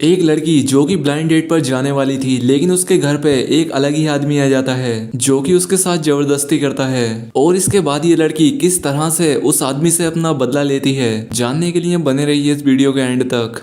एक लड़की जो कि ब्लाइंड डेट पर जाने वाली थी, लेकिन उसके घर पे एक अलग ही आदमी आ जाता है जो कि उसके साथ जबरदस्ती करता है। और इसके बाद ये लड़की किस तरह से उस आदमी से अपना बदला लेती है, जानने के लिए बने रहिए इस वीडियो के एंड तक।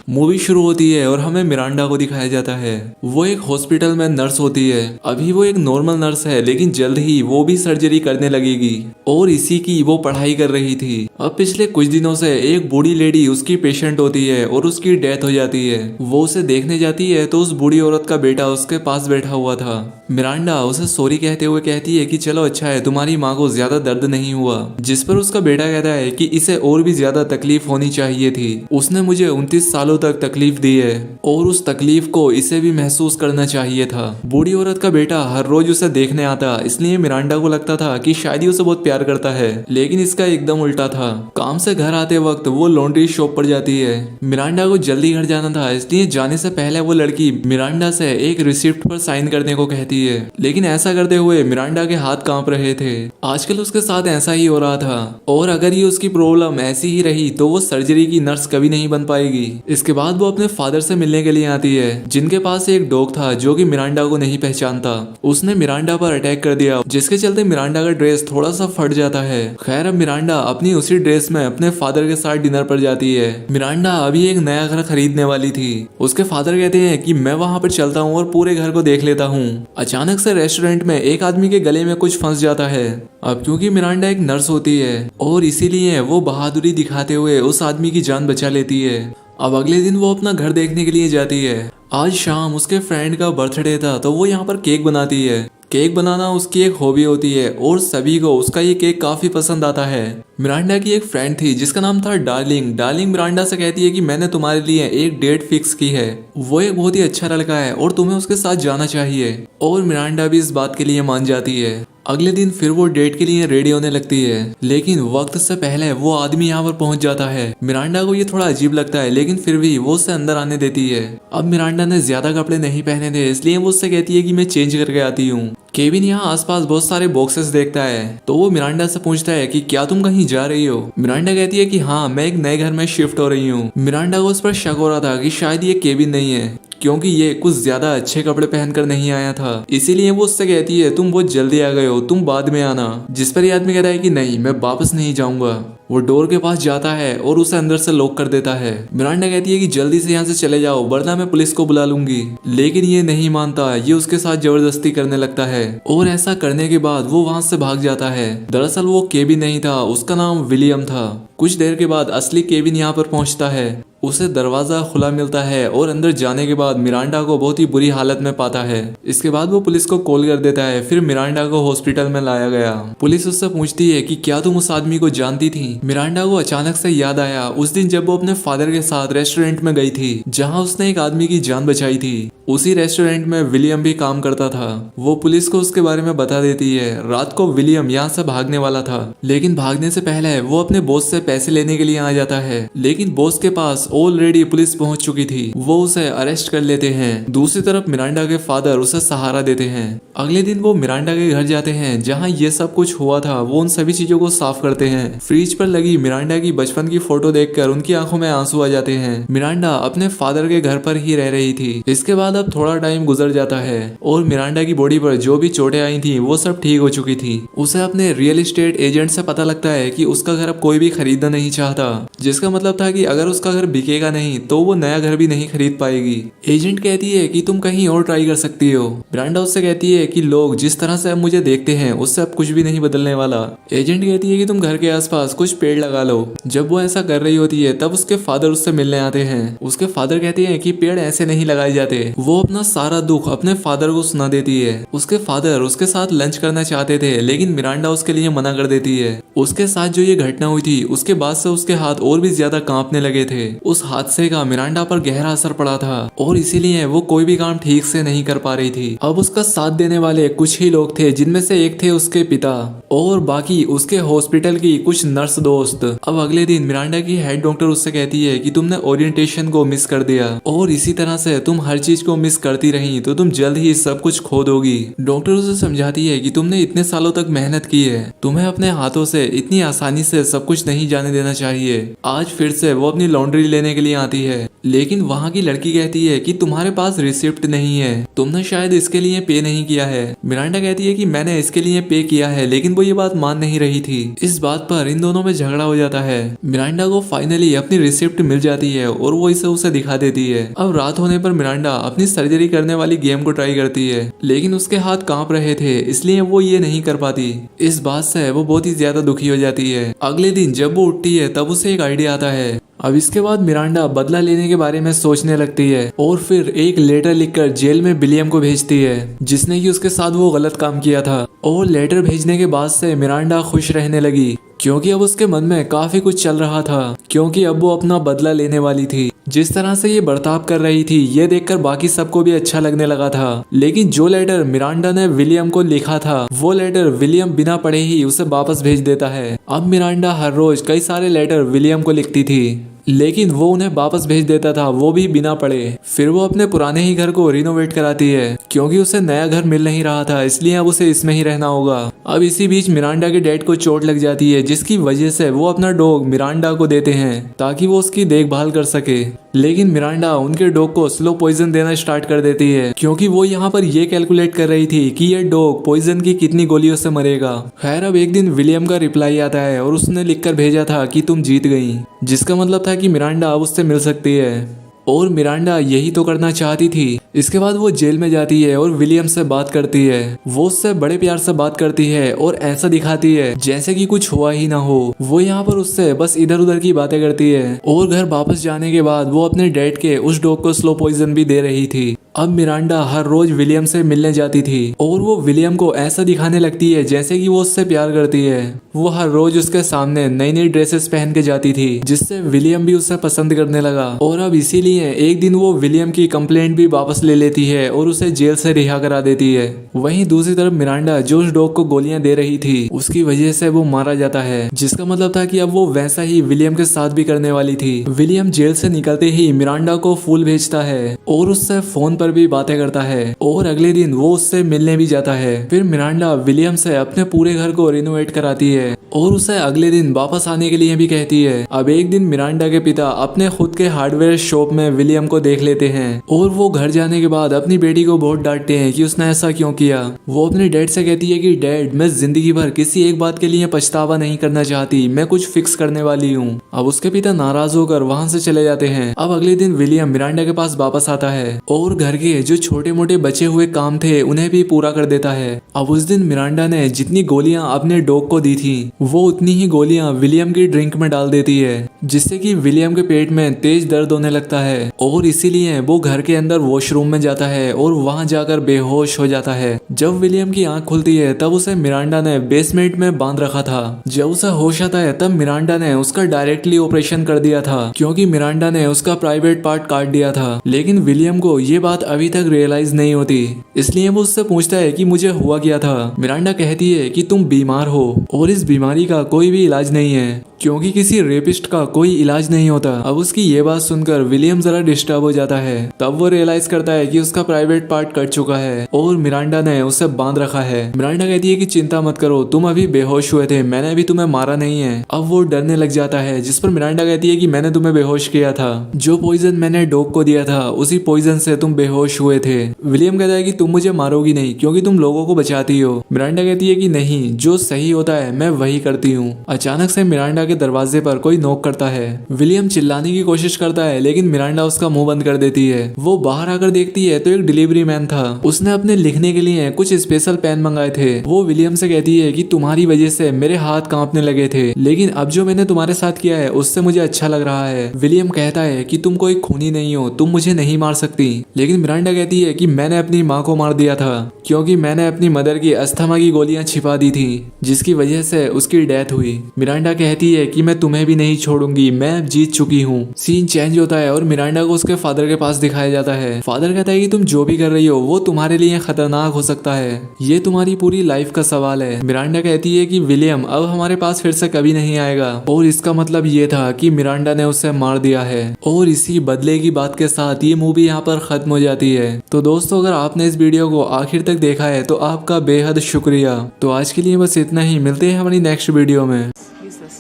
मूवी शुरू होती है और हमें मिरांडा को दिखाया जाता है। वो एक हॉस्पिटल में नर्स होती है। अभी वो एक नॉर्मल नर्स है, लेकिन जल्द ही वो भी सर्जरी करने लगेगी और इसी की वो पढ़ाई कर रही थी। अब पिछले कुछ दिनों से एक बूढ़ी लेडी उसकी पेशेंट होती है और उसकी डेथ हो जाती है। वो उसे देखने जाती है तो उस बूढ़ी औरत का बेटा उसके पास बैठा हुआ था। मिरांडा उसे सॉरी कहते हुए कहती है कि चलो अच्छा है, तुम्हारी माँ को ज्यादा दर्द नहीं हुआ। जिस पर उसका बेटा कहता है कि इसे और भी ज्यादा तकलीफ होनी चाहिए थी। उसने मुझे 29 सालों तक तकलीफ दी है और उस तकलीफ को इसे भी महसूस करना चाहिए था। बूढ़ी औरत का बेटा हर रोज उसे देखने आता, इसलिए मिरांडा को लगता था कि शायद ही उसे बहुत प्यार करता है, लेकिन इसका एकदम उल्टा था। काम से घर आते वक्त वो लॉन्ड्री शॉप पर जाती है। मिरांडा को जल्दी घर जाना था, इसलिए जाने से पहले वो लड़की मिरांडा से एक रिसिप्ट पर साइन करने को कहती है, लेकिन ऐसा करते हुए मिरांडा के हाथ कांप रहे थे। आजकल उसके साथ ऐसा ही हो रहा था और अगर ये उसकी प्रॉब्लम ऐसी ही रही तो वो सर्जरी की नर्स कभी नहीं बन पाएगी। इसके बाद वो अपने फादर से मिलने के लिए आती है, जिनके पास एक डॉग था जो कि मिरांडा को नहीं पहचानता। उसने मिरांडा पर अटैक कर दिया, जिसके चलते मिरांडा का ड्रेस थोड़ा सा फट जाता है। खैर अब मिरांडा अपनी उसी ड्रेस में अपने फादर के साथ डिनर पर जाती है। मिरांडा अभी एक नया घर खरीदने वाली थी। उसके फादर कहते हैं कि मैं वहां पर चलता हूँ और पूरे घर को देख लेता हूँ। अचानक से रेस्टोरेंट में एक आदमी के गले में कुछ फंस जाता है। अब क्योंकि मिरांडा एक नर्स होती है और इसीलिए वो बहादुरी दिखाते हुए उस आदमी की जान बचा लेती है। अब अगले दिन वो अपना घर देखने के लिए जाती है। आज शाम उसके फ्रेंड का बर्थडे था तो वो यहाँ पर केक बनाती है। केक बनाना उसकी एक हॉबी होती है और सभी को उसका ये केक काफी पसंद आता है। मिरांडा की एक फ्रेंड थी जिसका नाम था डार्लिंग। डार्लिंग मिरांडा से कहती है कि मैंने तुम्हारे लिए एक डेट फिक्स की है। वो एक बहुत ही अच्छा लड़का है और तुम्हें उसके साथ जाना चाहिए। और मिरांडा भी इस बात के लिए मान जाती है। अगले दिन फिर वो डेट के लिए रेडी होने लगती है, लेकिन वक्त से पहले वो आदमी यहाँ पर पहुंच जाता है। मिरांडा को ये थोड़ा अजीब लगता है, लेकिन फिर भी वो उसे अंदर आने देती है। अब मिरांडा ने ज्यादा कपड़े नहीं पहने थे, इसलिए वो उससे कहती है कि मैं चेंज करके आती हूँ। केविन यहाँ आसपास बहुत सारे बॉक्सेस देखता है तो वो मिरांडा से पूछता है कि क्या तुम कहीं जा रही हो। मिरांडा कहती है कि हाँ, मैं एक नए घर में शिफ्ट हो रही हूँ। मिरांडा को उस पर शक हो रहा था कि शायद ये केविन नहीं है, क्योंकि ये कुछ ज्यादा अच्छे कपड़े पहनकर नहीं आया था। इसीलिए वो उससे कहती है तुम बहुत जल्दी आ गए हो, तुम बाद में आना। जिस पर ये आदमी कहता है कि नहीं, मैं वापस नहीं जाऊंगा। वो डोर के पास जाता है और उसे अंदर से लॉक कर देता है। मिरांडा कहती है कि जल्दी से यहाँ से चले जाओ वरना मैं पुलिस को बुला लूंगी, लेकिन ये नहीं मानता। ये उसके साथ जबरदस्ती करने लगता है और ऐसा करने के बाद वो वहां से भाग जाता है। दरअसल वो केविन नहीं था, उसका नाम विलियम था। कुछ देर के बाद असली केविन यहाँ पर पहुंचता है। उसे दरवाजा खुला मिलता है और अंदर जाने के बाद मिरांडा को बहुत ही बुरी हालत में पाता है। इसके बाद वो पुलिस को कॉल कर देता है। फिर मिरांडा को हॉस्पिटल में लाया गया। पुलिस उससे पूछती है कि क्या तुम उस आदमी को जानती थी। मिरांडा को अचानक से याद आया उस दिन जब वो अपने फादर के साथ रेस्टोरेंट में गई थी, जहाँ उसने एक आदमी की जान बचाई थी। उसी रेस्टोरेंट में विलियम भी काम करता था। वो पुलिस को उसके बारे में बता देती है। रात को विलियम यहाँ से भागने वाला था, लेकिन भागने से पहले वो अपने बॉस से पैसे लेने के लिए आ जाता है, लेकिन बॉस के पास ऑलरेडी पुलिस पहुंच चुकी थी। वो उसे अरेस्ट कर लेते हैं। दूसरी तरफ मिरांडा के फादर उसे सहारा देते हैं। अगले दिन वो मिरांडा के घर जाते हैं जहाँ ये सब कुछ हुआ था। वो उन सभी चीजों को साफ करते हैं। फ्रिज पर लगी मिरांडा की बचपन की फोटो देखकर उनकी आंखों में आंसू आ जाते हैं। मिरांडा अपने फादर के घर पर ही रह रही थी। इसके बाद अब थोड़ा टाइम गुजर जाता है और मिरांडा की बॉडी पर जो भी चोटें आई थी वो सब ठीक हो चुकी थी। उसे अपने रियल एस्टेट एजेंट से पता लगता है कि उसका घर अब कोई भी खरीदना नहीं चाहता, जिसका मतलब था कि अगर उसका घर बिकेगा नहीं तो वो नया घर भी नहीं खरीद पाएगी। एजेंट कहती है कि तुम कहीं और ट्राई कर सकती हो। मिरांडा उससे कहती है कि लोग जिस तरह से अब मुझे देखते हैं उससे अब कुछ भी नहीं बदलने वाला। एजेंट कहती है कि तुम घर के आसपास कुछ पेड़ लगा लो। जब वो ऐसा कर रही होती है तब उसके फादर उससे मिलने आते हैं। उसके फादर कहते हैं कि पेड़ ऐसे नहीं लगाए जाते। वो अपना सारा दुख अपने फादर को सुना देती है। उसके फादर उसके साथ लंच करना चाहते थे, लेकिन मिरांडा उसके लिए मना कर देती है। उसके साथ जो ये घटना हुई थी उसके बाद से उसके हाथ और भी ज्यादा कांपने लगे थे। उस हादसे का मिरांडा पर गहरा असर पड़ा था और इसीलिए वो कोई भी काम ठीक से नहीं कर पा रही थी। अब उसका साथ देने वाले कुछ ही लोग थे, जिनमें से एक थे उसके पिता और बाकी उसके हॉस्पिटल की कुछ नर्स दोस्त। अब अगले दिन मिरांडा की हेड डॉक्टर उससे कहती है कि तुमने ओरिएंटेशन को मिस कर दिया और इसी तरह से तुम हर चीज को मिस करती रही तो तुम जल्द ही सब कुछ खो दोगी। डॉक्टर उसे समझाती है कि तुमने इतने सालों तक मेहनत की है, तुम्हें अपने हाथों से इतनी आसानी से सब कुछ नहीं जाने देना चाहिए। आज फिर से वो अपनी लॉन्ड्री लेने के लिए आती है, लेकिन वहाँ की लड़की कहती है कि तुम्हारे पास रिसिप्ट नहीं है, तुमने शायद इसके लिए पे नहीं किया है। मिरांडा कहती है कि मैंने इसके लिए पे किया है, लेकिन वो ये बात मान नहीं रही थी। इस बात पर इन दोनों में झगड़ा हो जाता है। मिरांडा को फाइनली अपनी रिसिप्ट मिल जाती है और वो इसे उसे दिखा देती है। अब रात होने पर मिरांडा अपनी सर्जरी करने वाली गेम को ट्राई करती है, लेकिन उसके हाथ कांप रहे थे, इसलिए वो ये नहीं कर पाती। इस बात से वो बहुत ही ज्यादा दुखी हो जाती है। अगले दिन जब वो उठती है तब उसे एक आइडिया आता है। अब इसके बाद मिरांडा बदला लेने के बारे में सोचने लगती है और फिर एक लेटर लिखकर जेल में विलियम को भेजती है, जिसने कि उसके साथ वो गलत काम किया था। और लेटर भेजने के बाद से मिरांडा खुश रहने लगी, क्योंकि अब उसके मन में काफी कुछ चल रहा था, क्योंकि अब वो अपना बदला लेने वाली थी। जिस तरह से ये बर्ताव कर रही थी ये देखकर बाकी सबको भी अच्छा लगने लगा था। लेकिन जो लेटर मिरांडा ने विलियम को लिखा था वो लेटर विलियम बिना पढ़े ही उसे वापस भेज देता है। अब मिरांडा हर रोज कई सारे लेटर विलियम को लिखती थी, लेकिन वो उन्हें वापस भेज देता था, वो भी बिना पढ़े। फिर वो अपने पुराने ही घर को रिनोवेट कराती है, क्योंकि उसे नया घर मिल नहीं रहा था, इसलिए अब उसे इसमें ही रहना होगा। अब इसी बीच मिरांडा के डैड को चोट लग जाती है, जिसकी वजह से वो अपना डॉग मिरांडा को देते हैं ताकि वो उसकी देखभाल कर सके। लेकिन मिरांडा उनके डॉग को स्लो पॉइजन देना स्टार्ट कर देती है, क्योंकि वो यहाँ पर ये कैलकुलेट कर रही थी कि ये डॉग पॉइजन की कितनी गोलियों से मरेगा। खैर अब एक दिन विलियम का रिप्लाई आता है और उसने लिखकर भेजा था कि तुम जीत गई, जिसका मतलब था कि मिरांडा अब उससे मिल सकती है। और मिरांडा यही तो करना चाहती थी। इसके बाद वो जेल में जाती है और विलियम से बात करती है। वो उससे बड़े प्यार से बात करती है और ऐसा दिखाती है जैसे कि कुछ हुआ ही ना हो। वो यहाँ पर उससे बस इधर उधर की बातें करती है और घर वापस जाने के बाद वो अपने डैड के उस डॉग को स्लो पॉइजन भी दे रही थी। अब मिरांडा हर रोज विलियम से मिलने जाती थी और वो विलियम को ऐसा दिखाने लगती है जैसे कि वो उससे प्यार करती है। वो हर रोज उसके सामने नई नई ड्रेसेस पहन के जाती थी, जिससे विलियम भी उससे पसंद करने लगा। और अब इसीलिए एक दिन वो विलियम की कंप्लेंट भी वापस ले लेती है और उसे जेल से रिहा करा देती है। वहीं दूसरी तरफ मिरांडा जो उस डॉग को गोलियां दे रही थी उसकी वजह से वो मारा जाता है, जिसका मतलब था कि अब वो वैसा ही विलियम के साथ भी करने वाली थी। विलियम जेल से निकलते ही मिरांडा को फूल भेजता है और उससे फोन पर भी बातें करता है और अगले दिन वो उससे मिलने भी जाता है। फिर मिरांडा विलियम से अपने पूरे घर को रिनोवेट कराती है और उसे अगले दिन वापस आने के लिए भी कहती है। अब एक दिन मिरांडा के पिता अपने खुद के हार्डवेयर शॉप में विलियम को देख लेते हैं और वो घर जाने के बाद अपनी बेटी को बहुत डांटते हैं कि उसने ऐसा क्यों किया। वो अपने डैड से कहती है कि डैड, मैं जिंदगी भर किसी एक बात के लिए पछतावा नहीं करना चाहती, मैं कुछ फिक्स करने वाली हूँ। अब उसके पिता नाराज होकर वहाँ से चले जाते हैं। अब अगले दिन विलियम मिरांडा के पास वापस आता है और घर के जो छोटे मोटे बचे हुए काम थे उन्हें भी पूरा कर देता है। अब उस दिन मिरांडा ने जितनी गोलियां अपने डॉग को दी थी वो उतनी ही गोलियां विलियम की ड्रिंक में डाल देती है, जिससे कि विलियम के पेट में तेज दर्द होने लगता है और इसीलिए वो घर के अंदर वॉशरूम में जाता है और वहां जाकर बेहोश हो जाता है। जब विलियम की आंख खुलती है तब उसे मिरांडा ने बेसमेंट में बांध रखा था। जब उसे होश आता है तब मिरांडा ने उसका डायरेक्टली ऑपरेशन कर दिया था, क्योंकि मिरांडा ने उसका प्राइवेट पार्ट काट दिया था। लेकिन विलियम को ये बात अभी तक रियलाइज नहीं होती, इसलिए वो उससे पूछता है कि मुझे हुआ क्या था। मिरांडा कहती है कि तुम बीमार हो और इस बीमारी का कोई भी इलाज नहीं है, क्योंकि किसी रेपिस्ट का कोई इलाज नहीं होता। अब उसकी ये बात सुनकर विलियम जरा डिस्टर्ब हो जाता है। तब वो रियलाइज करता है कि उसका प्राइवेट पार्ट कट चुका है और मिरांडा ने उसे बांध रखा है। मिरांडा कहती है कि चिंता मत करो, तुम अभी बेहोश हुए थे, मैंने अभी तुम्हें मारा नहीं है। अब वो डरने लग जाता है, जिस पर मिरांडा कहती है कि मैंने तुम्हें बेहोश किया था, जो पॉइजन मैंने डॉग को दिया था उसी पॉइजन से तुम बेहोश हुए थे। विलियम कहता है कि तुम मुझे मारोगी नहीं, क्योंकि तुम लोगों को बचाती हो। मिरांडा कहती है कि नहीं, जो सही होता है मैं वही करती हूँ। अचानक से मिरांडा के दरवाजे पर कोई नॉक करता है। विलियम चिल्लाने की कोशिश करता है, लेकिन मिरांडा उसका मुंह बंद कर देती है। वो बाहर आकर देखती है तो एक डिलीवरी मैन था। उसने अपने लिखने के लिए कुछ स्पेशल पेन मंगाए थे। वो विलियम से कहती है कि तुम्हारी वजह से मेरे हाथ कांपने लगे थे, लेकिन अब जो मैंने तुम्हारे साथ किया है उससे मुझे अच्छा लग रहा है। विलियम कहता है कि तुम कोई खूनी नहीं हो, तुम मुझे नहीं मार सकती। लेकिन मिरांडा कहती है कि मैंने अपनी माँ को मार दिया था, क्योंकि मैंने अपनी मदर की अस्थमा की गोलियां छिपा दी थी, जिसकी वजह से उसकी डेथ हुई। मिरांडा कहती है है कि मैं तुम्हें भी नहीं छोड़ूंगी, मैं अब जीत चुकी हूँ। सीन चेंज होता है और मिरांडा को उसके फादर के पास दिखाया जाता है। फादर कहता है कि तुम जो भी कर रही हो वो तुम्हारे लिए खतरनाक हो सकता है, ये तुम्हारी पूरी लाइफ का सवाल है। मिरांडा कहती है कि विलियम अब हमारे पास फिर से कभी नहीं आएगा, और इसका मतलब ये था कि मिरांडा ने उसे मार दिया है। और इसी बदले की बात के साथ ये मूवी यहाँ पर खत्म हो जाती है। तो दोस्तों, अगर आपने इस वीडियो को आखिर तक देखा है तो आपका बेहद शुक्रिया। तो आज के लिए बस इतना ही, मिलते हैं हमारी नेक्स्ट वीडियो में। Use this.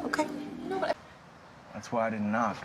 Okay. No, but That's why I didn't knock.